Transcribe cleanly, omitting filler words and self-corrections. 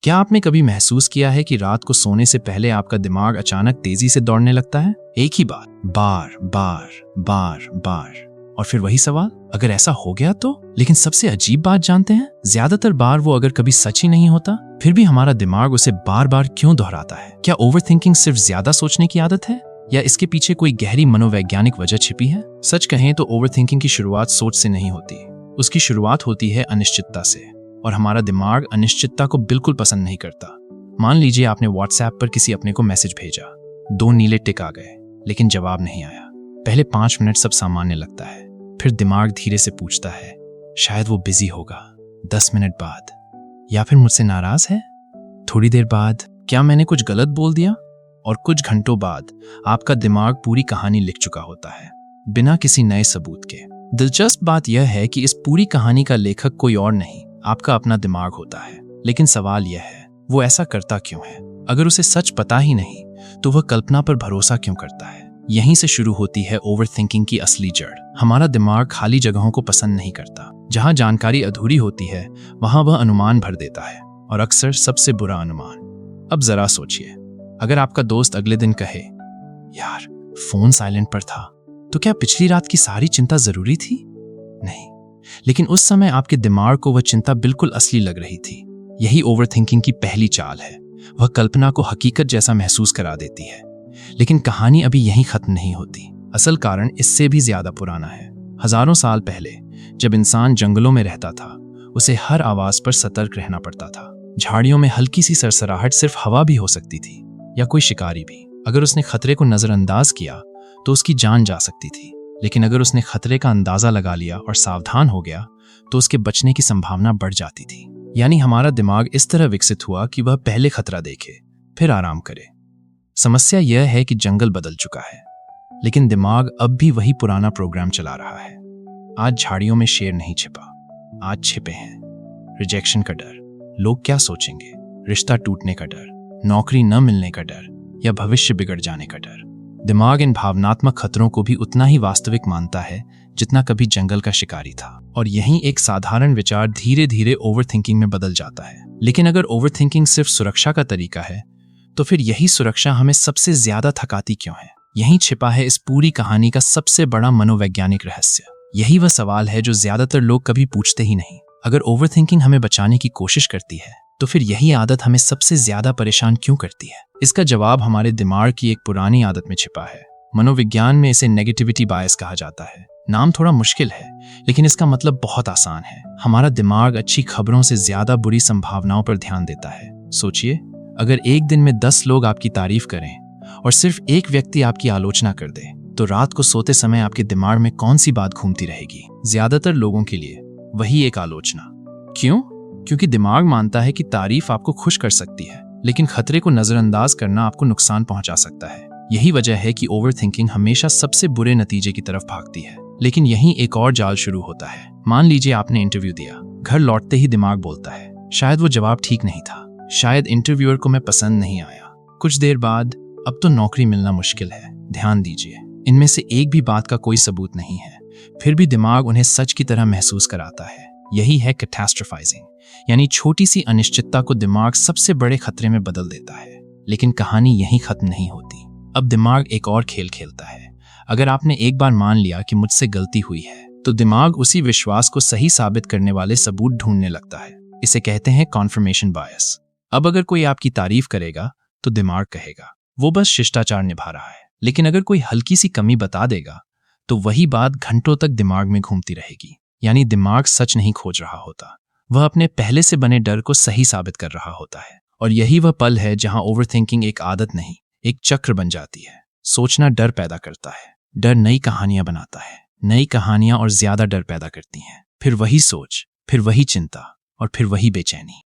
क्या आपने कभी महसूस किया है कि रात को सोने से पहले आपका दिमाग अचानक तेजी से दौड़ने लगता है? एक ही बात बार बार बार बार और फिर वही सवाल, अगर ऐसा हो गया तो? लेकिन सबसे अजीब बात जानते हैं, ज्यादातर बार वो अगर कभी सच ही नहीं होता, फिर भी हमारा दिमाग उसे बार बार क्यों दोहराता है? क्या ओवरथिंकिंग सिर्फ ज्यादा सोचने की आदत है या इसके पीछे कोई गहरी मनोवैज्ञानिक वजह छिपी है? सच कहें तो ओवरथिंकिंग की शुरुआत सोच से नहीं होती, उसकी शुरुआत होती है अनिश्चितता से, और हमारा दिमाग अनिश्चितता को बिल्कुल पसंद नहीं करता। मान लीजिए आपने व्हाट्सएप पर किसी अपने को मैसेज भेजा, 2 नीले टिक आ गए, लेकिन जवाब नहीं आया। पहले 5 मिनट सब सामान्य लगता है, फिर दिमाग धीरे से पूछता है, शायद वो बिजी होगा। 10 मिनट बाद, या फिर मुझसे नाराज है। थोड़ी देर बाद, क्या मैंने कुछ गलत बोल दिया? और कुछ घंटों बाद आपका दिमाग पूरी कहानी लिख चुका होता है, बिना किसी नए सबूत के। दिलचस्प बात यह है कि इस पूरी कहानी का लेखक कोई और नहीं, आपका अपना दिमाग होता है। लेकिन सवाल यह है, वो ऐसा करता क्यों है? अगर उसे सच पता ही नहीं, तो वह कल्पना पर भरोसा क्यों करता है? यहीं से शुरू होती है ओवरथिंकिंग की असली जड़। हमारा दिमाग खाली जगहों को पसंद नहीं करता। जहां जानकारी अधूरी होती है, वहां वह अनुमान भर देता है, और अक्सर सबसे बुरा अनुमान। अब जरा सोचिए, अगर आपका दोस्त अगले दिन कहे, यार फोन साइलेंट पर था, तो क्या पिछली रात की सारी चिंता जरूरी थी? नहीं, लेकिन उस समय आपके दिमाग को वह चिंता बिल्कुल असली लग रही थी। यही ओवरथिंकिंग की पहली चाल है। वह कल्पना को हकीकत जैसा महसूस करा देती है। लेकिन कहानी अभी यहीं खत्म नहीं होती। असल कारण इससे भी ज्यादा पुराना है। हजारों साल पहले जब इंसान जंगलों में रहता था, उसे हर आवाज पर सतर्क रहना पड़ता था। झाड़ियों में हल्की सी सरसराहट सिर्फ हवा भी हो सकती थी, या कोई शिकारी भी। अगर उसने खतरे को नजरअंदाज किया तो उसकी जान जा सकती थी, लेकिन अगर उसने खतरे का अंदाजा लगा लिया और सावधान हो गया तो उसके बचने की संभावना बढ़ जाती थी। यानी हमारा दिमाग इस तरह विकसित हुआ कि वह पहले खतरा देखे, फिर आराम करे। समस्या यह है कि जंगल बदल चुका है, लेकिन दिमाग अब भी वही पुराना प्रोग्राम चला रहा है। आज झाड़ियों में शेर नहीं छिपा, आज छिपे हैं रिजेक्शन का डर, लोग क्या सोचेंगे, रिश्ता टूटने का डर, नौकरी न मिलने का डर, या भविष्य बिगड़ जाने का डर। दिमाग इन भावनात्मक खतरों को भी उतना ही वास्तविक मानता है जितना कभी जंगल का शिकारी था। और यहीं एक साधारण विचार धीरे धीरे ओवरथिंकिंग में बदल जाता है। लेकिन अगर ओवरथिंकिंग सिर्फ सुरक्षा का तरीका है, तो फिर यही सुरक्षा हमें सबसे ज्यादा थकाती क्यों है? यहीं छिपा है इस पूरी कहानी का सबसे बड़ा मनोवैज्ञानिक रहस्य। यही वह सवाल है जो ज्यादातर लोग कभी पूछते ही नहीं। अगर ओवरथिंकिंग हमें बचाने की कोशिश करती है, तो फिर यही आदत हमें सबसे ज्यादा परेशान क्यों करती है? इसका जवाब हमारे दिमाग की एक पुरानी आदत में छिपा है। मनोविज्ञान में इसे नेगेटिविटी बायस कहा जाता है। नाम थोड़ा मुश्किल है, लेकिन इसका मतलब बहुत आसान है। हमारा दिमाग अच्छी खबरों से ज्यादा बुरी संभावनाओं पर ध्यान देता है। सोचिए, अगर एक दिन में 10 लोग आपकी तारीफ करें और सिर्फ एक व्यक्ति आपकी आलोचना कर दे, तो रात को सोते समय आपके दिमाग में कौन सी बात घूमती रहेगी? ज्यादातर लोगों के लिए वही एक आलोचना। क्यों? क्योंकि दिमाग मानता है कि तारीफ आपको खुश कर सकती है, लेकिन खतरे को नजरअंदाज करना आपको नुकसान पहुंचा सकता है। यही वजह है कि ओवरथिंकिंग हमेशा सबसे बुरे नतीजे की तरफ भागती है। लेकिन यहीं एक और जाल शुरू होता है। मान लीजिए आपने इंटरव्यू दिया, घर लौटते ही दिमाग बोलता है, शायद वो जवाब ठीक नहीं था, शायद इंटरव्यूअर को मैं पसंद नहीं आया। कुछ देर बाद, अब तो नौकरी मिलना मुश्किल है। ध्यान दीजिए, इनमें से एक भी बात का कोई सबूत नहीं है, फिर भी दिमाग उन्हें सच की तरह महसूस कराता है। यही है कैटास्ट्रोफाइजिंग, यानी छोटी सी अनिश्चितता को दिमाग सबसे बड़े खतरे में बदल देता है। लेकिन कहानी यहीं खत्म नहीं होती। अब दिमाग एक और खेल खेलता है। अगर आपने एक बार मान लिया कि मुझसे गलती हुई है, तो दिमाग उसी विश्वास को सही साबित करने वाले सबूत ढूंढने लगता है। इसे कहते हैं कॉन्फर्मेशन बायस। अब अगर कोई आपकी तारीफ करेगा, तो दिमाग कहेगा वो बस शिष्टाचार निभा रहा है। लेकिन अगर कोई हल्की सी कमी बता देगा, तो वही बात घंटों तक दिमाग में घूमती रहेगी। यानी दिमाग सच नहीं खोज रहा होता, वह अपने पहले से बने डर को सही साबित कर रहा होता है। और यही वह पल है जहां ओवरथिंकिंग एक आदत नहीं, एक चक्र बन जाती है। सोचना डर पैदा करता है, डर नई कहानियां बनाता है, नई कहानियां और ज्यादा डर पैदा करती हैं। फिर वही सोच, फिर वही चिंता, और फिर वही बेचैनी।